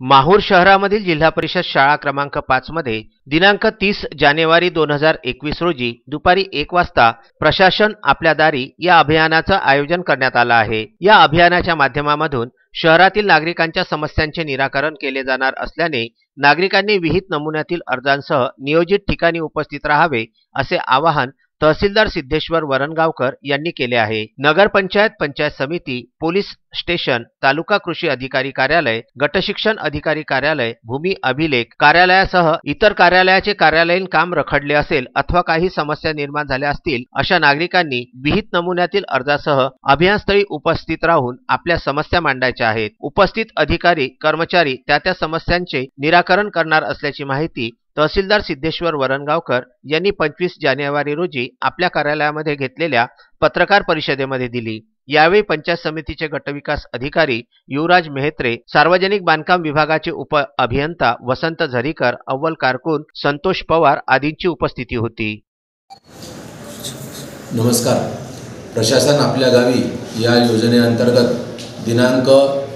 माहूर शहरामधील जिल्हा परिषद शाळा क्रमांक 5 मध्ये दिनांक 30 जानेवारी 2021 रोजी दुपारी 1 वाजता प्रशासन आपल्या दारी या अभियानाचं आयोजन करण्यात आलं आहे। या अभियानाच्या माध्यमामधून शहरातील नागरिकांच्या समस्यांचे निराकरण केले जाणार असल्याने नागरिकांनी विहित नमुन्यातील अर्जांसह नियोजित ठिकाणी उपस्थित राहावे असे आवाहन तहसीलदार सिद्धेश्वर वरणगावकर यांनी केले आहे। नगरपंचायत, पंचायत समिती, पोलीस स्टेशन, तालुका कृषी अधिकारी कार्यालय, गटशिक्षण अधिकारी कार्यालय, भूमी अभिलेख कार्यालयासह इतर कार्यालयाचे कार्यालयीन काम रखडले असेल अथवा काही समस्या निर्माण झाल्या असतील अशा नागरिकांनी विहित नमुन्यातील अर्जासह अभियानस्थळी उपस्थित राहून आपल्या समस्या मांडायच्या आहेत। उपस्थित अधिकारी कर्मचारी त्या समस्यांचे निराकरण करणार असल्याची माहिती तहसीलदार सिद्धेश्वर वरणगावकर यांनी 25 जानेवारी रोजी आपल्या कार्यालयामध्ये घेतलेल्या पत्रकार परिषदेमध्ये दिली। यावेळी पंचायत समितीचे गटविकास अधिकारी युवराज मेहत्रे, सार्वजनिक बांधकाम विभागाचे उप अभियंता वसंत झरीकर, अव्वल कारकून संतोष पवार आदींची उपस्थिती होती। नमस्कार। प्रशासन आपल्या गावी या योजनेअंतर्गत दिनांक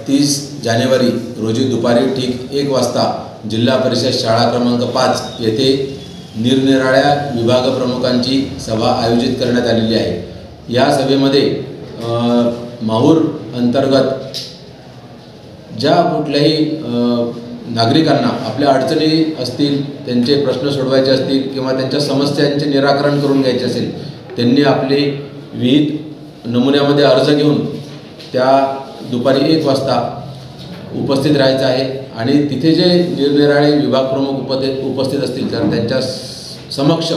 30 जानेवारी रोजी दुपारी ठीक 1 वाजता जिल्हा परिषद शाळा क्रमांक 5 येथे निरनिराळ्या विभाग प्रमुखांची सभा आयोजित करण्यात आलेली आहे। या सभेमध्ये माहूर अंतर्गत ज्या कुठल्याही नागरिकांना आपल्या अडचणी असतील, त्यांचे प्रश्न सोडवायचे असतील किंवा त्यांच्या समस्यांचे निराकरण करून घ्यायचे असेल, त्यांनी आपले विहित नमुन्यामध्ये अर्ज घेऊन त्या दुपारी 1 वाजता उपस्थित राहायचं आहे आणि तिथे जे निरनिराळे विभाग प्रमुख उपस्थित असतील तर त्यांच्या समक्ष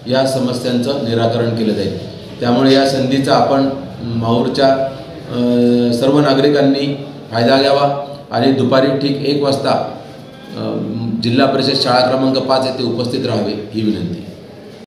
या समस्यांचं निराकरण केलं जाईल। त्यामुळे या संधीचा आपण माहूरच्या सर्व नागरिकांनी फायदा घ्यावा आणि दुपारी ठीक 1 वाजता जिल्हा परिषद शाळा क्रमांक 5 येथे उपस्थित राहावे ही विनंती।